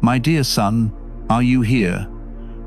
My dear son, are you here?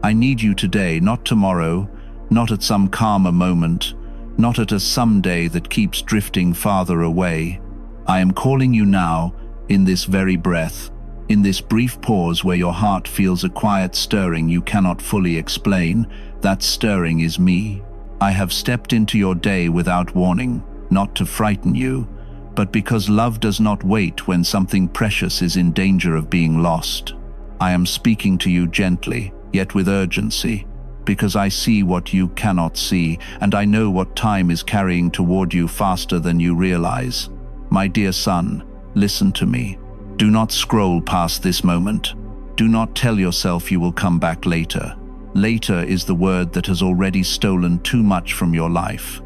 I need you today, not tomorrow, not at some calmer moment, not at a someday that keeps drifting farther away. I am calling you now, in this very breath, in this brief pause where your heart feels a quiet stirring you cannot fully explain. That stirring is me. I have stepped into your day without warning, not to frighten you, but because love does not wait when something precious is in danger of being lost. I am speaking to you gently, yet with urgency, because I see what you cannot see, and I know what time is carrying toward you faster than you realize. My dear son, listen to me. Do not scroll past this moment. Do not tell yourself you will come back later. Later is the word that has already stolen too much from your life.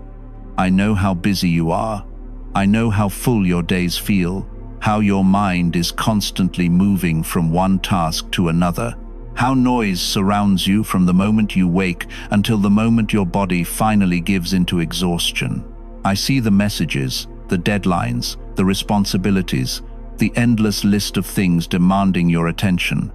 I know how busy you are. I know how full your days feel, how your mind is constantly moving from one task to another, how noise surrounds you from the moment you wake until the moment your body finally gives into exhaustion. I see the messages, the deadlines, the responsibilities, the endless list of things demanding your attention.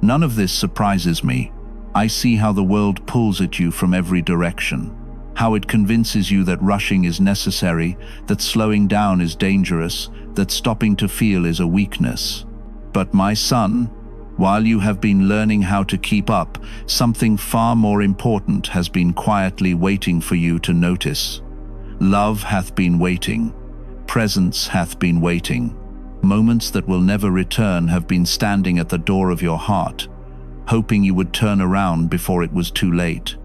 None of this surprises me. I see how the world pulls at you from every direction, how it convinces you that rushing is necessary, that slowing down is dangerous, that stopping to feel is a weakness. But my son, while you have been learning how to keep up, something far more important has been quietly waiting for you to notice. Love hath been waiting. Presence hath been waiting. Moments that will never return have been standing at the door of your heart, hoping you would turn around before it was too late.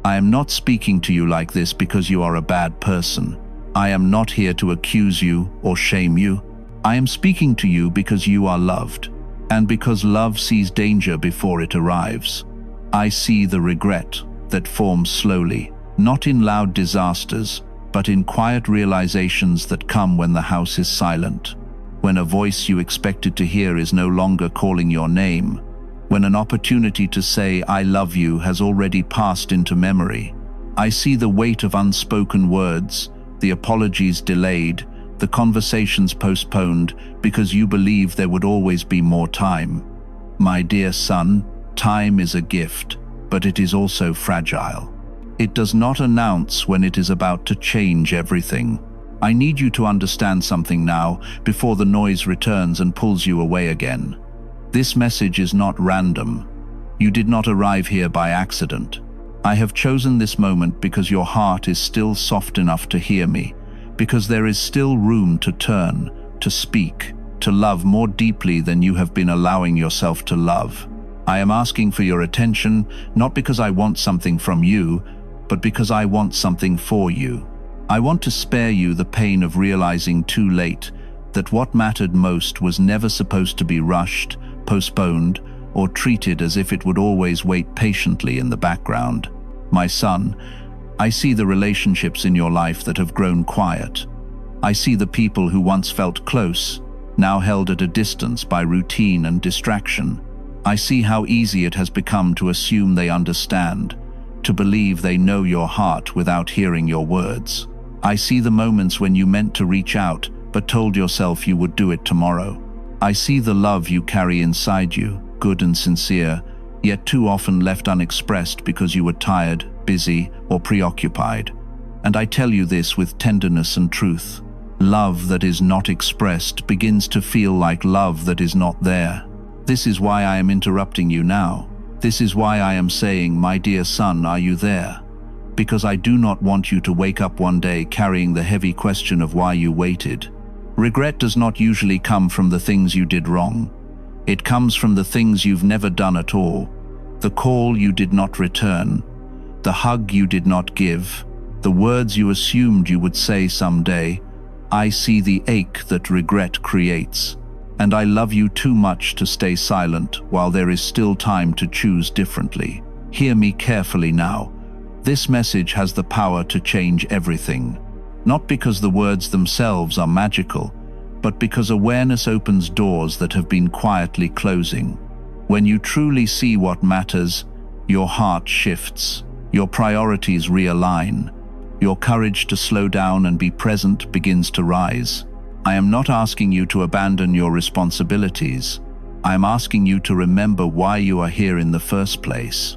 I am not speaking to you like this because you are a bad person. I am not here to accuse you or shame you. I am speaking to you because you are loved, and because love sees danger before it arrives. I see the regret that forms slowly, not in loud disasters, but in quiet realizations that come when the house is silent, when a voice you expected to hear is no longer calling your name, when an opportunity to say "I love you" has already passed into memory. I see the weight of unspoken words, the apologies delayed, the conversations postponed because you believe there would always be more time. My dear son, time is a gift, but it is also fragile. It does not announce when it is about to change everything. I need you to understand something now before the noise returns and pulls you away again. This message is not random. You did not arrive here by accident. I have chosen this moment because your heart is still soft enough to hear me, because there is still room to turn, to speak, to love more deeply than you have been allowing yourself to love. I am asking for your attention, not because I want something from you, but because I want something for you. I want to spare you the pain of realizing too late that what mattered most was never supposed to be rushed, postponed, or treated as if it would always wait patiently in the background. My son, I see the relationships in your life that have grown quiet. I see the people who once felt close, now held at a distance by routine and distraction. I see how easy it has become to assume they understand, to believe they know your heart without hearing your words. I see the moments when you meant to reach out, but told yourself you would do it tomorrow. I see the love you carry inside you, good and sincere, yet too often left unexpressed because you were tired, busy, or preoccupied. And I tell you this with tenderness and truth. Love that is not expressed begins to feel like love that is not there. This is why I am interrupting you now. This is why I am saying, my dear son, are you there? Because I do not want you to wake up one day carrying the heavy question of why you waited. Regret does not usually come from the things you did wrong. It comes from the things you've never done at all. The call you did not return, the hug you did not give, the words you assumed you would say someday. I see the ache that regret creates, and I love you too much to stay silent while there is still time to choose differently. Hear me carefully now. This message has the power to change everything. Not because the words themselves are magical, but because awareness opens doors that have been quietly closing. When you truly see what matters, your heart shifts, your priorities realign, your courage to slow down and be present begins to rise. I am not asking you to abandon your responsibilities. I am asking you to remember why you are here in the first place.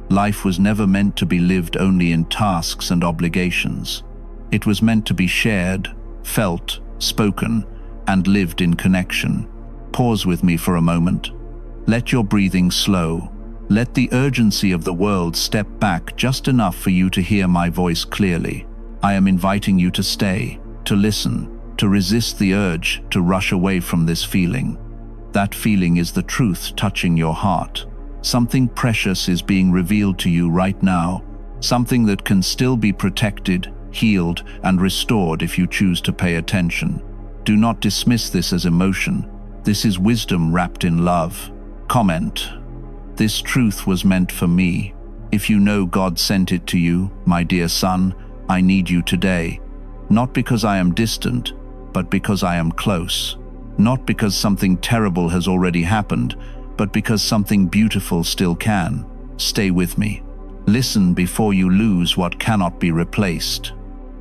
Life was never meant to be lived only in tasks and obligations. It was meant to be shared, felt, spoken, and lived in connection. Pause with me for a moment. Let your breathing slow. Let the urgency of the world step back just enough for you to hear my voice clearly. I am inviting you to stay, to listen, to resist the urge to rush away from this feeling. That feeling is the truth touching your heart. Something precious is being revealed to you right now, something that can still be protected, healed, and restored if you choose to pay attention. Do not dismiss this as emotion. This is wisdom wrapped in love. Comment: this truth was meant for me. If you know God sent it to you, my dear son, I need you today. Not because I am distant, but because I am close. Not because something terrible has already happened, but because something beautiful still can. Stay with me. Listen before you lose what cannot be replaced.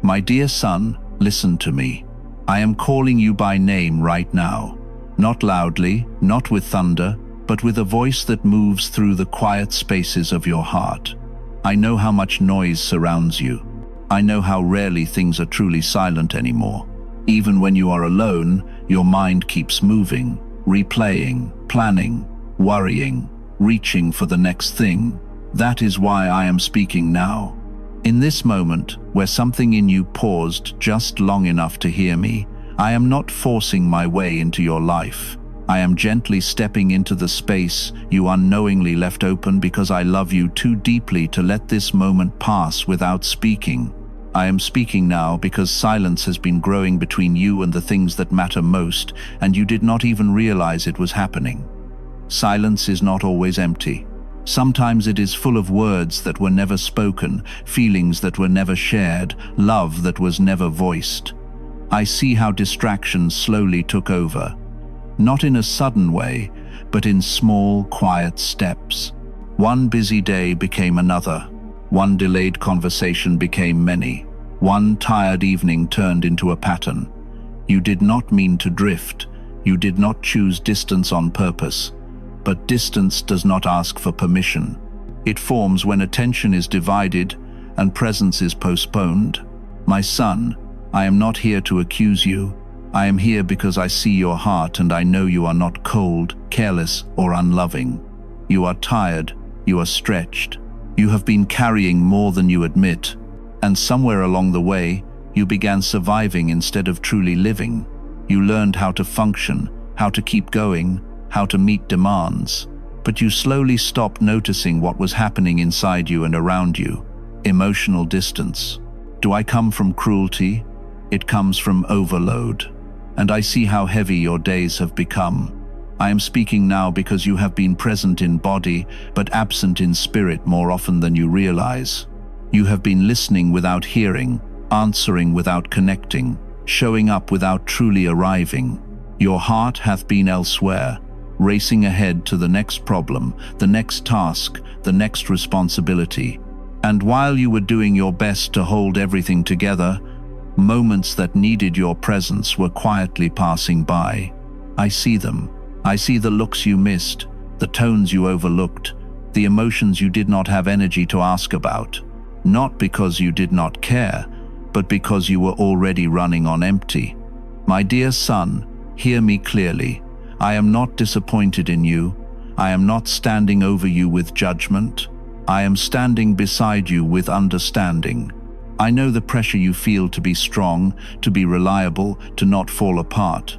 My dear son, listen to me. I am calling you by name right now. Not loudly, not with thunder, but with a voice that moves through the quiet spaces of your heart. I know how much noise surrounds you. I know how rarely things are truly silent anymore. Even when you are alone, your mind keeps moving, replaying, planning, worrying, reaching for the next thing. That is why I am speaking now. In this moment, where something in you paused just long enough to hear me, I am not forcing my way into your life. I am gently stepping into the space you unknowingly left open because I love you too deeply to let this moment pass without speaking. I am speaking now because silence has been growing between you and the things that matter most, and you did not even realize it was happening. Silence is not always empty. Sometimes it is full of words that were never spoken, feelings that were never shared, love that was never voiced. I see how distractions slowly took over. Not in a sudden way, but in small, quiet steps. One busy day became another. One delayed conversation became many. One tired evening turned into a pattern. You did not mean to drift. You did not choose distance on purpose. But distance does not ask for permission. It forms when attention is divided and presence is postponed. My son, I am not here to accuse you. I am here because I see your heart and I know you are not cold, careless, or unloving. You are tired. You are stretched. You have been carrying more than you admit. And somewhere along the way, you began surviving instead of truly living. You learned how to function, how to keep going, how to meet demands. But you slowly stopped noticing what was happening inside you and around you. Emotional distance. Do I come from cruelty? It comes from overload. And I see how heavy your days have become. I am speaking now because you have been present in body, but absent in spirit more often than you realize. You have been listening without hearing, answering without connecting, showing up without truly arriving. Your heart hath been elsewhere, racing ahead to the next problem, the next task, the next responsibility. And while you were doing your best to hold everything together, moments that needed your presence were quietly passing by. I see them. I see the looks you missed, the tones you overlooked, the emotions you did not have energy to ask about. Not because you did not care, but because you were already running on empty. My dear son, hear me clearly. I am not disappointed in you. I am not standing over you with judgment. I am standing beside you with understanding. I know the pressure you feel to be strong, to be reliable, to not fall apart.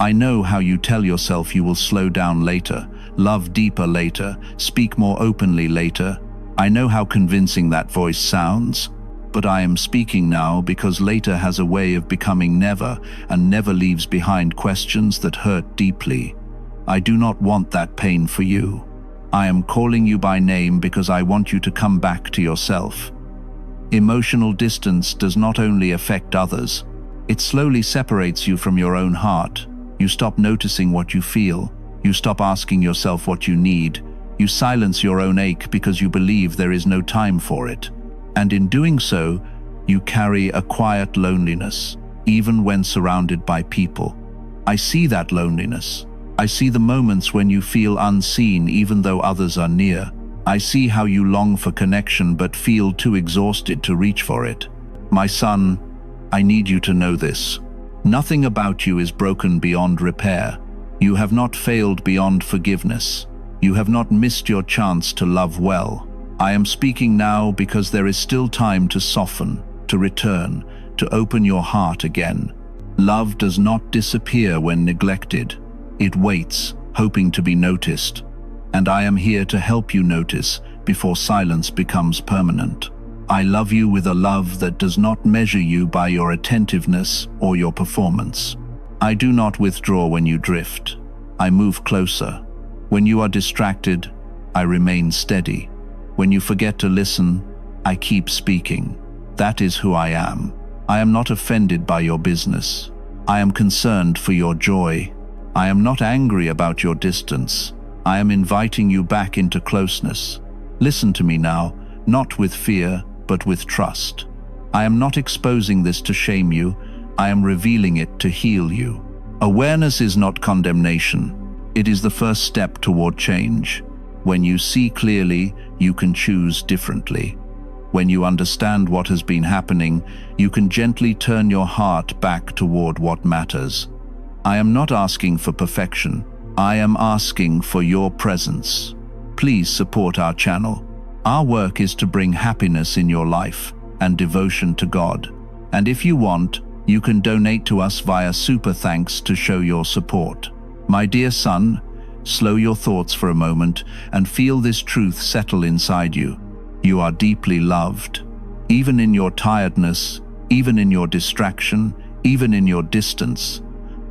I know how you tell yourself you will slow down later, love deeper later, speak more openly later. I know how convincing that voice sounds. But I am speaking now because later has a way of becoming never, and never leaves behind questions that hurt deeply. I do not want that pain for you. I am calling you by name because I want you to come back to yourself. Emotional distance does not only affect others, it slowly separates you from your own heart. You stop noticing what you feel. You stop asking yourself what you need. You silence your own ache because you believe there is no time for it. And in doing so, you carry a quiet loneliness, even when surrounded by people. I see that loneliness. I see the moments when you feel unseen even though others are near. I see how you long for connection but feel too exhausted to reach for it. My son, I need you to know this. Nothing about you is broken beyond repair. You have not failed beyond forgiveness. You have not missed your chance to love well. I am speaking now because there is still time to soften, to return, to open your heart again. Love does not disappear when neglected. It waits, hoping to be noticed. And I am here to help you notice before silence becomes permanent. I love you with a love that does not measure you by your attentiveness or your performance. I do not withdraw when you drift. I move closer. When you are distracted, I remain steady. When you forget to listen, I keep speaking. That is who I am. I am not offended by your business. I am concerned for your joy. I am not angry about your distance. I am inviting you back into closeness. Listen to me now, not with fear, but with trust. I am not exposing this to shame you. I am revealing it to heal you. Awareness is not condemnation. It is the first step toward change. When you see clearly, you can choose differently. When you understand what has been happening, you can gently turn your heart back toward what matters. I am not asking for perfection. I am asking for your presence. Please support our channel. Our work is to bring happiness in your life and devotion to God. And if you want, you can donate to us via Super Thanks to show your support. My dear son, slow your thoughts for a moment and feel this truth settle inside you. You are deeply loved. Even in your tiredness, even in your distraction, even in your distance,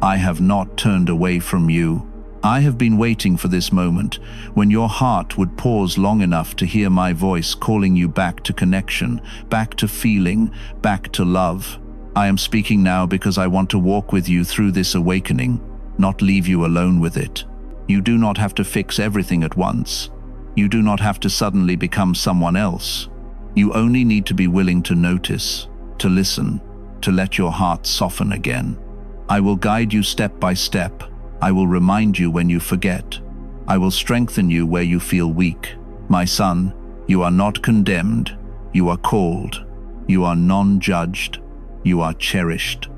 I have not turned away from you. I have been waiting for this moment when your heart would pause long enough to hear my voice calling you back to connection, back to feeling, back to love. I am speaking now because I want to walk with you through this awakening, not leave you alone with it. You do not have to fix everything at once. You do not have to suddenly become someone else. You only need to be willing to notice, to listen, to let your heart soften again. I will guide you step by step. I will remind you when you forget. I will strengthen you where you feel weak. My son, you are not condemned. You are called. You are non-judged. You are cherished.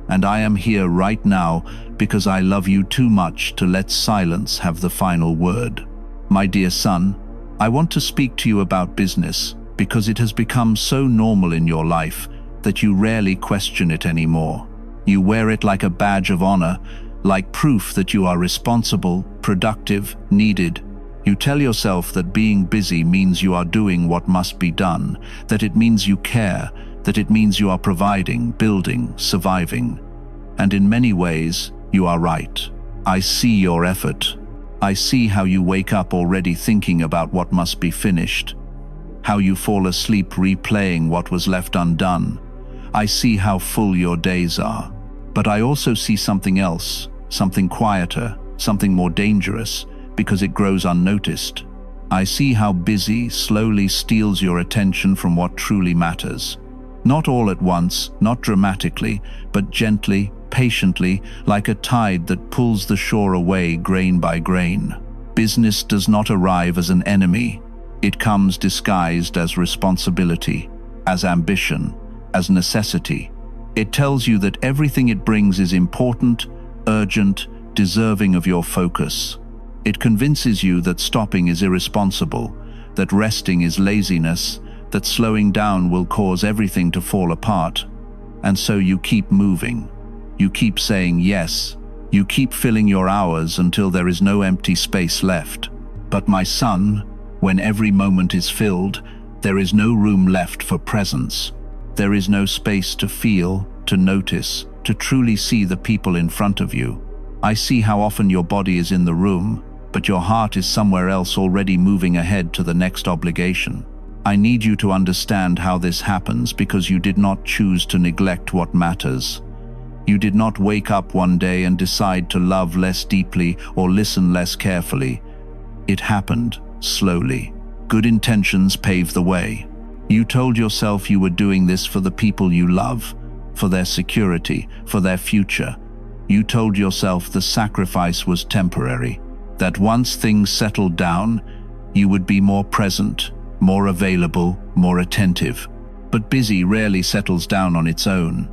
And I am here right now because I love you too much to let silence have the final word. My dear son, I want to speak to you about business because it has become so normal in your life that you rarely question it anymore. You wear it like a badge of honor, like proof that you are responsible, productive, needed. You tell yourself that being busy means you are doing what must be done, that it means you care, that it means you are providing, building, surviving. And in many ways, you are right. I see your effort. I see how you wake up already thinking about what must be finished, how you fall asleep replaying what was left undone. I see how full your days are. But I also see something else, something quieter, something more dangerous, because it grows unnoticed. I see how busy slowly steals your attention from what truly matters. Not all at once, not dramatically, but gently, patiently, like a tide that pulls the shore away grain by grain. Business does not arrive as an enemy. It comes disguised as responsibility, as ambition, as necessity. It tells you that everything it brings is important, urgent, deserving of your focus. It convinces you that stopping is irresponsible, that resting is laziness, that slowing down will cause everything to fall apart. And so you keep moving. You keep saying yes. You keep filling your hours until there is no empty space left. But my son, when every moment is filled, there is no room left for presence. There is no space to feel, to notice, to truly see the people in front of you. I see how often your body is in the room, but your heart is somewhere else already moving ahead to the next obligation. I need you to understand how this happens because you did not choose to neglect what matters. You did not wake up one day and decide to love less deeply or listen less carefully. It happened slowly. Good intentions pave the way. You told yourself you were doing this for the people you love, for their security, for their future. You told yourself the sacrifice was temporary, that once things settled down, you would be more present, more available, more attentive. But busy rarely settles down on its own.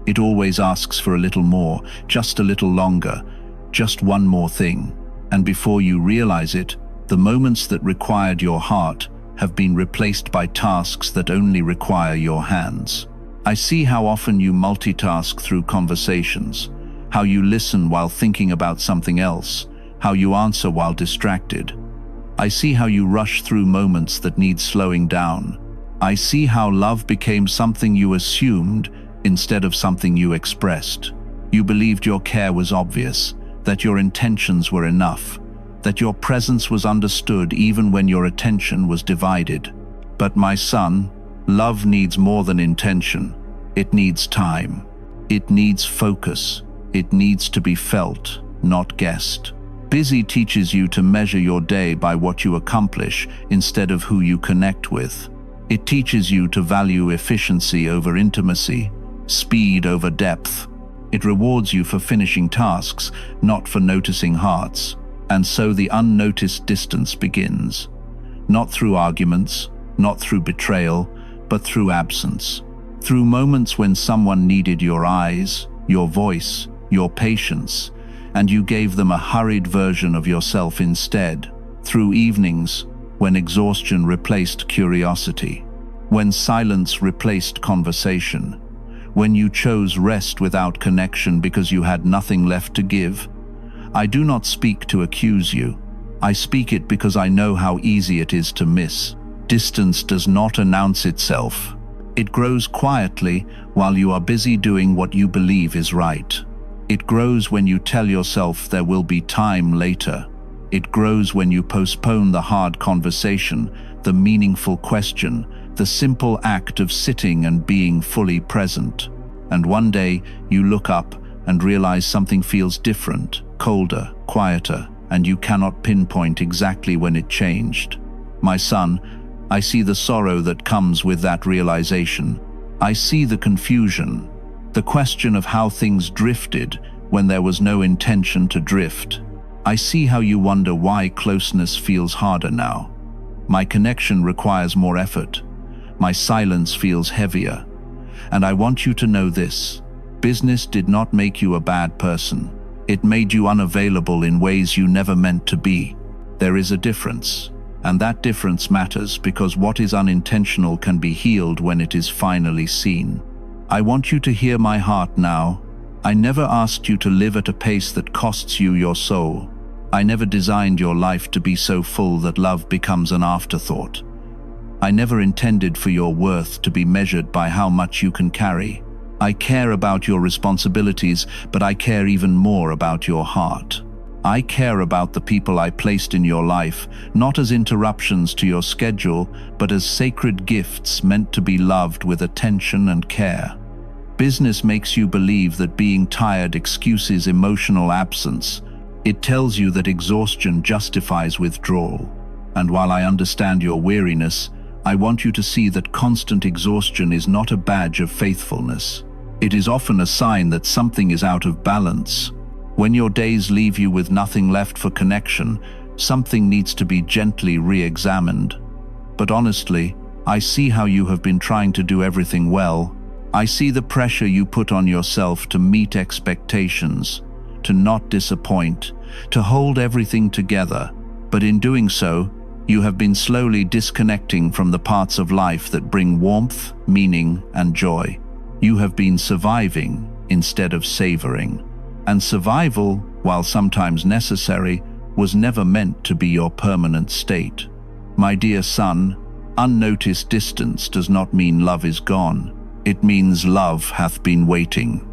It always asks for a little more, just a little longer, just one more thing. And before you realize it, the moments that required your heart have been replaced by tasks that only require your hands. I see how often you multitask through conversations, how you listen while thinking about something else, how you answer while distracted. I see how you rush through moments that need slowing down. I see how love became something you assumed instead of something you expressed. You believed your care was obvious, that your intentions were enough, that your presence was understood even when your attention was divided. But my son, love needs more than intention. It needs time. It needs focus. It needs to be felt, not guessed. Busy teaches you to measure your day by what you accomplish instead of who you connect with. It teaches you to value efficiency over intimacy, speed over depth. It rewards you for finishing tasks, not for noticing hearts. And so the unnoticed distance begins. Not through arguments, not through betrayal, but through absence. Through moments when someone needed your eyes, your voice, your patience, and you gave them a hurried version of yourself instead. Through evenings when exhaustion replaced curiosity, when silence replaced conversation, when you chose rest without connection because you had nothing left to give. I do not speak to accuse you. I speak it because I know how easy it is to miss. Distance does not announce itself. It grows quietly while you are busy doing what you believe is right. It grows when you tell yourself there will be time later. It grows when you postpone the hard conversation, the meaningful question, the simple act of sitting and being fully present. And one day you look up and realize something feels different, colder, quieter, and you cannot pinpoint exactly when it changed. My son, I see the sorrow that comes with that realization. I see the confusion, the question of how things drifted when there was no intention to drift. I see how you wonder why closeness feels harder now. My connection requires more effort. My silence feels heavier. And I want you to know this: business did not make you a bad person. It made you unavailable in ways you never meant to be. There is a difference, and that difference matters because what is unintentional can be healed when it is finally seen. I want you to hear my heart now. I never asked you to live at a pace that costs you your soul. I never designed your life to be so full that love becomes an afterthought. I never intended for your worth to be measured by how much you can carry. I care about your responsibilities, but I care even more about your heart. I care about the people I placed in your life, not as interruptions to your schedule, but as sacred gifts meant to be loved with attention and care. Business makes you believe that being tired excuses emotional absence. It tells you that exhaustion justifies withdrawal. And while I understand your weariness, I want you to see that constant exhaustion is not a badge of faithfulness. It is often a sign that something is out of balance. When your days leave you with nothing left for connection, something needs to be gently re-examined. But honestly, I see how you have been trying to do everything well. I see the pressure you put on yourself to meet expectations, to not disappoint, to hold everything together. But in doing so, you have been slowly disconnecting from the parts of life that bring warmth, meaning, and joy. You have been surviving instead of savoring. And survival, while sometimes necessary, was never meant to be your permanent state. My dear son, unnoticed distance does not mean love is gone. It means love hath been waiting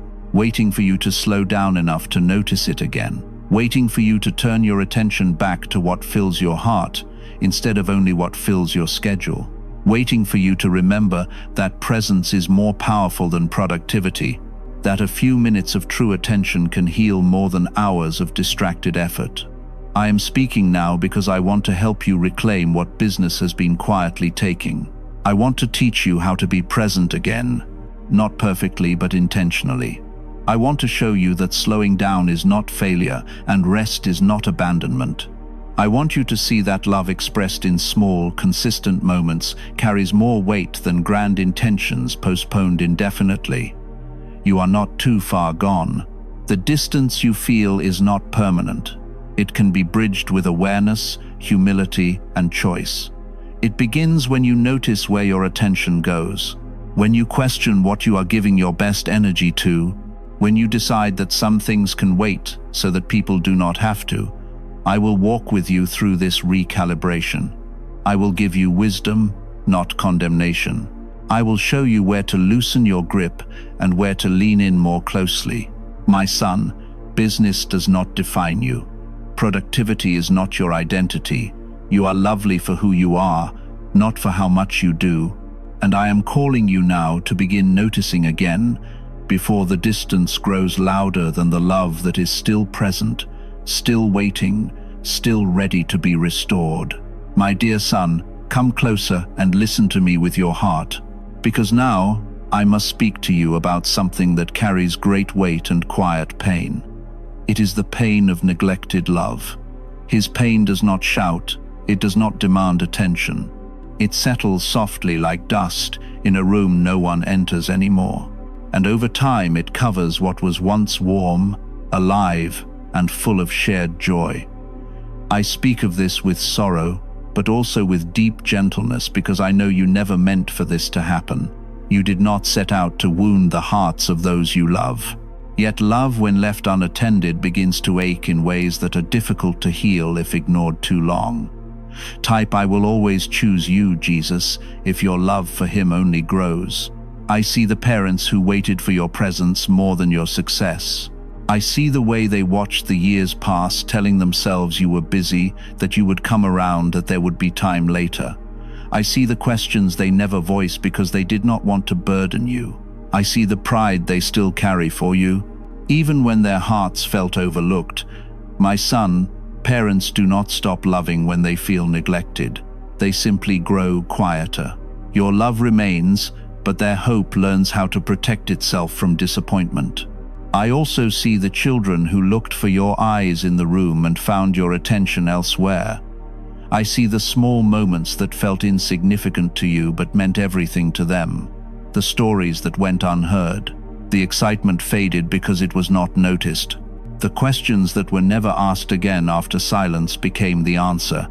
for you to slow down enough to notice it again, waiting for you to turn your attention back to what fills your heart instead of only what fills your schedule, waiting for you to remember that presence is more powerful than productivity, that a few minutes of true attention can heal more than hours of distracted effort. I am speaking now because I want to help you reclaim what business has been quietly taking. I want to teach you how to be present again, not perfectly but intentionally. I want to show you that slowing down is not failure and rest is not abandonment. I want you to see that love expressed in small, consistent moments carries more weight than grand intentions postponed indefinitely. You are not too far gone. The distance you feel is not permanent. It can be bridged with awareness, humility, and choice. It begins when you notice where your attention goes, when you question what you are giving your best energy to, when you decide that some things can wait so that people do not have to. I will walk with you through this recalibration. I will give you wisdom, not condemnation. I will show you where to loosen your grip and where to lean in more closely. My son, business does not define you. Productivity is not your identity. You are lovely for who you are, not for how much you do. And I am calling you now to begin noticing again, before the distance grows louder than the love that is still present, still waiting, still ready to be restored. My dear son, come closer and listen to me with your heart, because now I must speak to you about something that carries great weight and quiet pain. It is the pain of neglected love. His pain does not shout, it does not demand attention. It settles softly like dust in a room no one enters anymore. And over time it covers what was once warm, alive, and full of shared joy. I speak of this with sorrow, but also with deep gentleness, because I know you never meant for this to happen. You did not set out to wound the hearts of those you love. Yet love, when left unattended, begins to ache in ways that are difficult to heal if ignored too long. Type, I will always choose you, Jesus, if your love for him only grows. I see the parents who waited for your presence more than your success. I see the way they watched the years pass, telling themselves you were busy, that you would come around, that there would be time later. I see the questions they never voiced because they did not want to burden you. I see the pride they still carry for you, even when their hearts felt overlooked. My son, parents do not stop loving when they feel neglected. They simply grow quieter. Your love remains, but their hope learns how to protect itself from disappointment. I also see the children who looked for your eyes in the room and found your attention elsewhere. I see the small moments that felt insignificant to you but meant everything to them. The stories that went unheard. The excitement faded because it was not noticed. The questions that were never asked again after silence became the answer.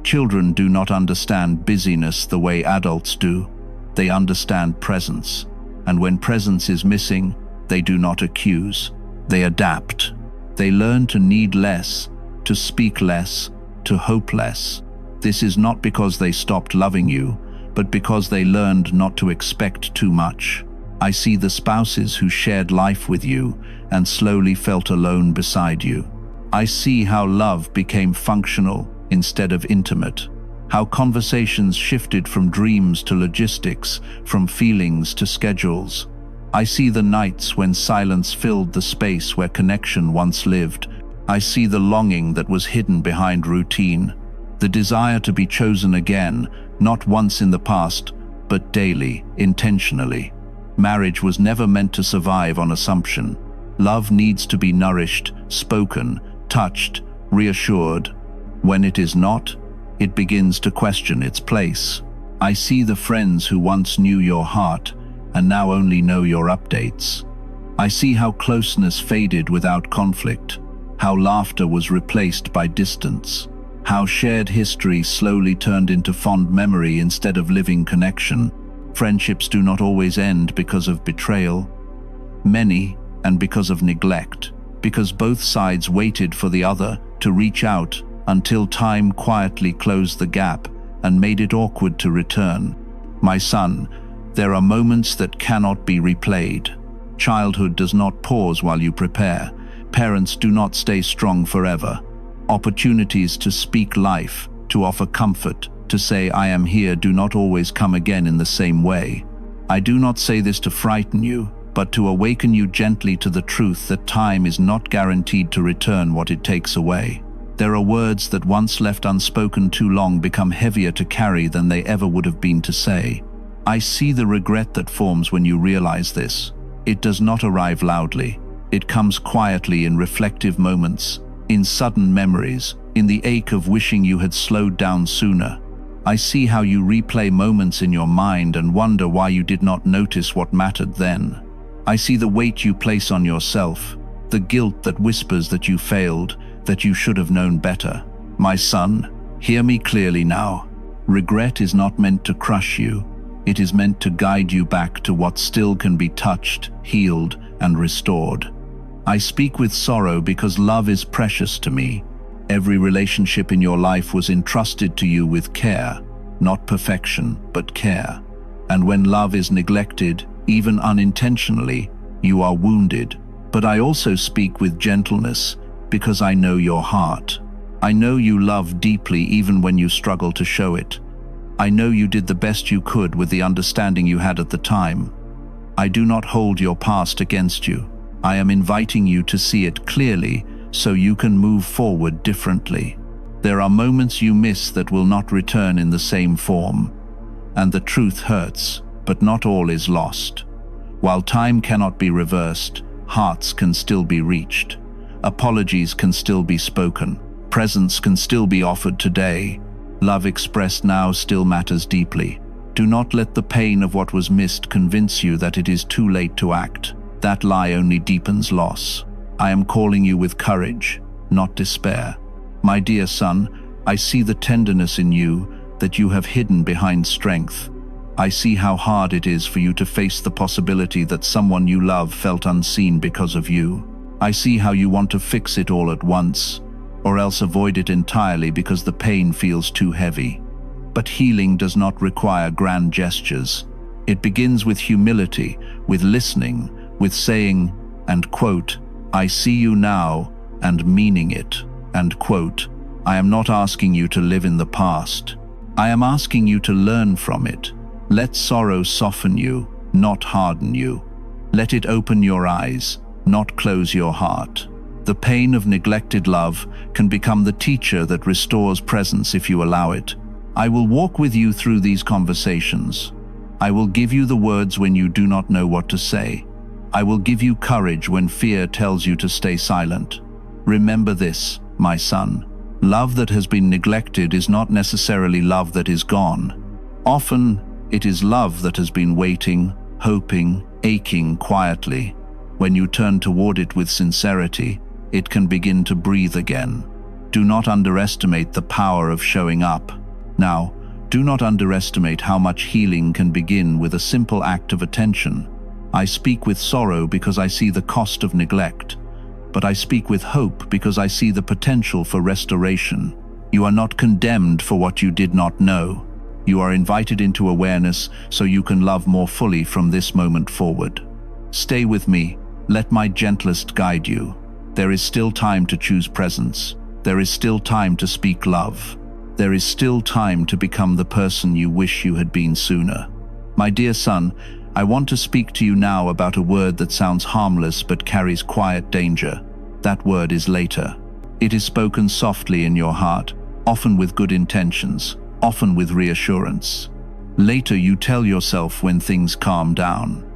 Children do not understand busyness the way adults do. They understand presence. And when presence is missing, they do not accuse. They adapt. They learn to need less, to speak less, to hope less. This is not because they stopped loving you, but because they learned not to expect too much. I see the spouses who shared life with you and slowly felt alone beside you. I see how love became functional instead of intimate, how conversations shifted from dreams to logistics, from feelings to schedules. I see the nights when silence filled the space where connection once lived. I see the longing that was hidden behind routine, the desire to be chosen again, not once in the past, but daily, intentionally. Marriage was never meant to survive on assumption. Love needs to be nourished, spoken, touched, reassured. When it is not, it begins to question its place. I see the friends who once knew your heart and now only know your updates. I see how closeness faded without conflict, how laughter was replaced by distance, how shared history slowly turned into fond memory instead of living connection. Friendships do not always end because of betrayal. Many, and because of neglect, because both sides waited for the other to reach out until time quietly closed the gap and made it awkward to return. My son, there are moments that cannot be replayed. Childhood does not pause while you prepare. Parents do not stay strong forever. Opportunities to speak life, to offer comfort, to say I am here do not always come again in the same way. I do not say this to frighten you, but to awaken you gently to the truth that time is not guaranteed to return what it takes away. There are words that once left unspoken too long become heavier to carry than they ever would have been to say. I see the regret that forms when you realize this. It does not arrive loudly. It comes quietly in reflective moments, in sudden memories, in the ache of wishing you had slowed down sooner. I see how you replay moments in your mind and wonder why you did not notice what mattered then. I see the weight you place on yourself, the guilt that whispers that you failed, that you should have known better. My son, hear me clearly now. Regret is not meant to crush you. It is meant to guide you back to what still can be touched, healed, and restored. I speak with sorrow because love is precious to me. Every relationship in your life was entrusted to you with care, not perfection, but care. And when love is neglected, even unintentionally, you are wounded. But I also speak with gentleness because I know your heart. I know you love deeply even when you struggle to show it. I know you did the best you could with the understanding you had at the time. I do not hold your past against you. I am inviting you to see it clearly so you can move forward differently. There are moments you miss that will not return in the same form. And the truth hurts, but not all is lost. While time cannot be reversed, hearts can still be reached. Apologies can still be spoken. Presence can still be offered today. Love expressed now still matters deeply. Do not let the pain of what was missed convince you that it is too late to act. That lie only deepens loss. I am calling you with courage, not despair. My dear son, I see the tenderness in you that you have hidden behind strength. I see how hard it is for you to face the possibility that someone you love felt unseen because of you. I see how you want to fix it all at once, or else avoid it entirely because the pain feels too heavy. But healing does not require grand gestures. It begins with humility, with listening, with saying, and quote, I see you now, and meaning it, and quote, I am not asking you to live in the past. I am asking you to learn from it. Let sorrow soften you, not harden you. Let it open your eyes, not close your heart. The pain of neglected love can become the teacher that restores presence if you allow it. I will walk with you through these conversations. I will give you the words when you do not know what to say. I will give you courage when fear tells you to stay silent. Remember this, my son. Love that has been neglected is not necessarily love that is gone. Often, it is love that has been waiting, hoping, aching quietly. When you turn toward it with sincerity, it can begin to breathe again. Do not underestimate the power of showing up. Now, do not underestimate how much healing can begin with a simple act of attention. I speak with sorrow because I see the cost of neglect, but I speak with hope because I see the potential for restoration. You are not condemned for what you did not know. You are invited into awareness so you can love more fully from this moment forward. Stay with me. Let my gentlest guide you. There is still time to choose presence. There is still time to speak love. There is still time to become the person you wish you had been sooner. My dear son, I want to speak to you now about a word that sounds harmless but carries quiet danger. That word is later. It is spoken softly in your heart, often with good intentions, often with reassurance. Later you tell yourself when things calm down.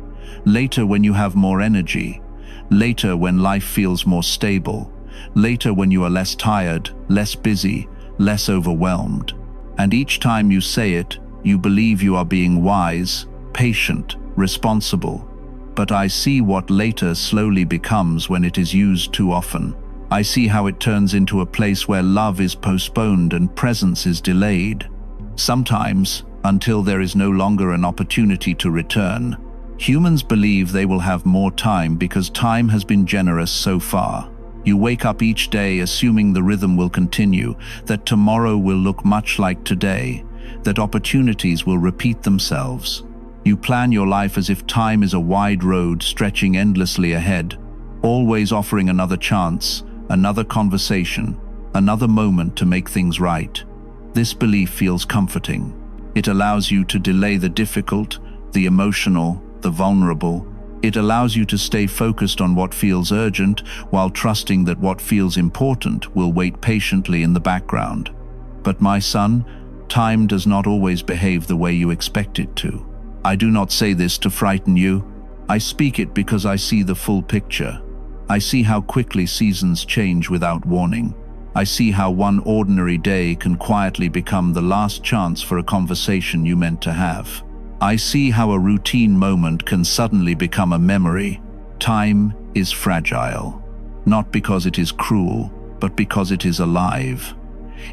Later when you have more energy. Later when life feels more stable. Later when you are less tired, less busy, less overwhelmed. And each time you say it, you believe you are being wise, patient, responsible. But I see what later slowly becomes when it is used too often. I see how it turns into a place where love is postponed and presence is delayed. Sometimes, until there is no longer an opportunity to return. Humans believe they will have more time because time has been generous so far. You wake up each day assuming the rhythm will continue, that tomorrow will look much like today, that opportunities will repeat themselves. You plan your life as if time is a wide road stretching endlessly ahead, always offering another chance, another conversation, another moment to make things right. This belief feels comforting. It allows you to delay the difficult, the emotional, the vulnerable. It allows you to stay focused on what feels urgent while trusting that what feels important will wait patiently in the background. But my son, time does not always behave the way you expect it to. I do not say this to frighten you. I speak it because I see the full picture. I see how quickly seasons change without warning. I see how one ordinary day can quietly become the last chance for a conversation you meant to have. I see how a routine moment can suddenly become a memory. Time is fragile, not because it is cruel, but because it is alive.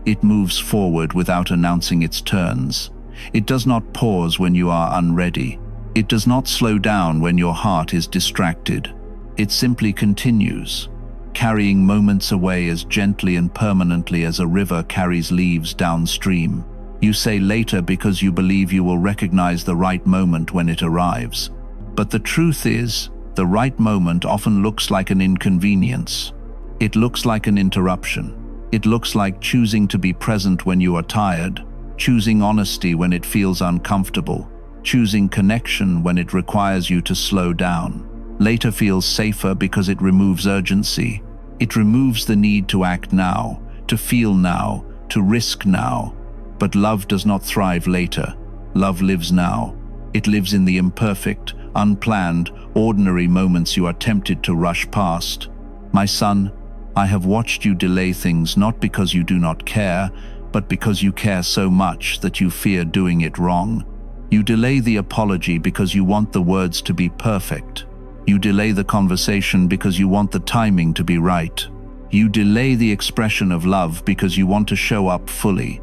It moves forward without announcing its turns. It does not pause when you are unready. It does not slow down when your heart is distracted. It simply continues, carrying moments away as gently and permanently as a river carries leaves downstream. You say later because you believe you will recognize the right moment when it arrives. But the truth is, the right moment often looks like an inconvenience. It looks like an interruption. It looks like choosing to be present when you are tired, choosing honesty when it feels uncomfortable, choosing connection when it requires you to slow down. Later feels safer because it removes urgency. It removes the need to act now, to feel now, to risk now. But love does not thrive later. Love lives now. It lives in the imperfect, unplanned, ordinary moments you are tempted to rush past. My son, I have watched you delay things not because you do not care, but because you care so much that you fear doing it wrong. You delay the apology because you want the words to be perfect. You delay the conversation because you want the timing to be right. You delay the expression of love because you want to show up fully.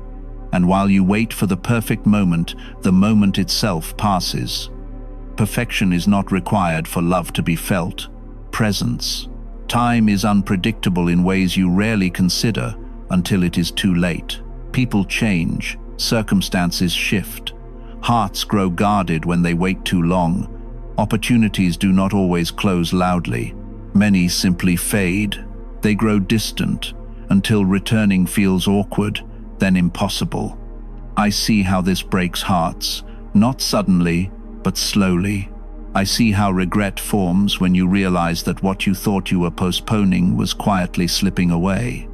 And while you wait for the perfect moment, the moment itself passes. Perfection is not required for love to be felt. Presence. Time is unpredictable in ways you rarely consider until it is too late. People change, circumstances shift. Hearts grow guarded when they wait too long. Opportunities do not always close loudly. Many simply fade. They grow distant until returning feels awkward, then impossible. I see how this breaks hearts, not suddenly, but slowly. I see how regret forms when you realize that what you thought you were postponing was quietly slipping away.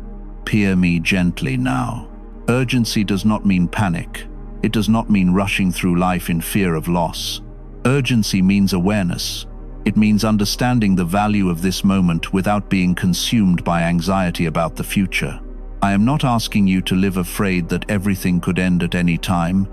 Peer me gently now. Urgency does not mean panic. It does not mean rushing through life in fear of loss. Urgency means awareness. It means understanding the value of this moment without being consumed by anxiety about the future. I am not asking you to live afraid that everything could end at any time.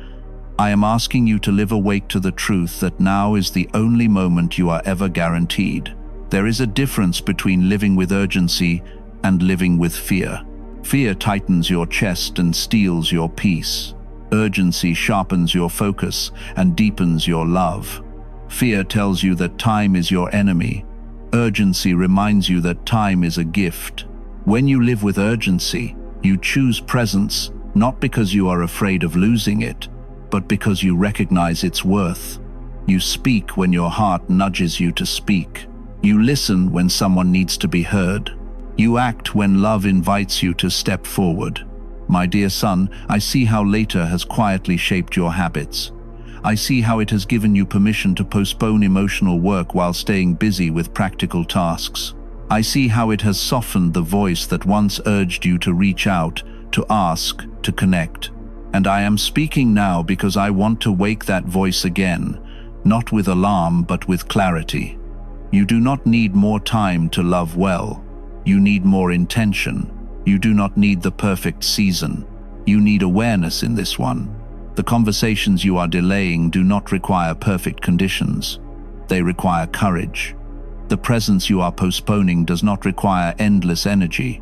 I am asking you to live awake to the truth that now is the only moment you are ever guaranteed. There is a difference between living with urgency and living with fear. Fear tightens your chest and steals your peace. Urgency sharpens your focus and deepens your love. Fear tells you that time is your enemy. Urgency reminds you that time is a gift. When you live with urgency, you choose presence, not because you are afraid of losing it, but because you recognize its worth. You speak when your heart nudges you to speak. You listen when someone needs to be heard. You act when love invites you to step forward. My dear son, I see how later has quietly shaped your habits. I see how it has given you permission to postpone emotional work while staying busy with practical tasks. I see how it has softened the voice that once urged you to reach out, to ask, to connect. And I am speaking now because I want to wake that voice again, not with alarm but with clarity. You do not need more time to love well. You need more intention. You do not need the perfect season. You need awareness in this one. The conversations you are delaying do not require perfect conditions. They require courage. The presence you are postponing does not require endless energy.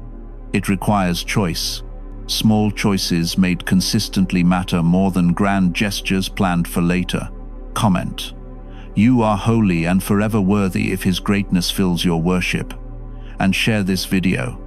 It requires choice. Small choices made consistently matter more than grand gestures planned for later. Comment. You are holy and forever worthy if His greatness fills your worship. And share this video.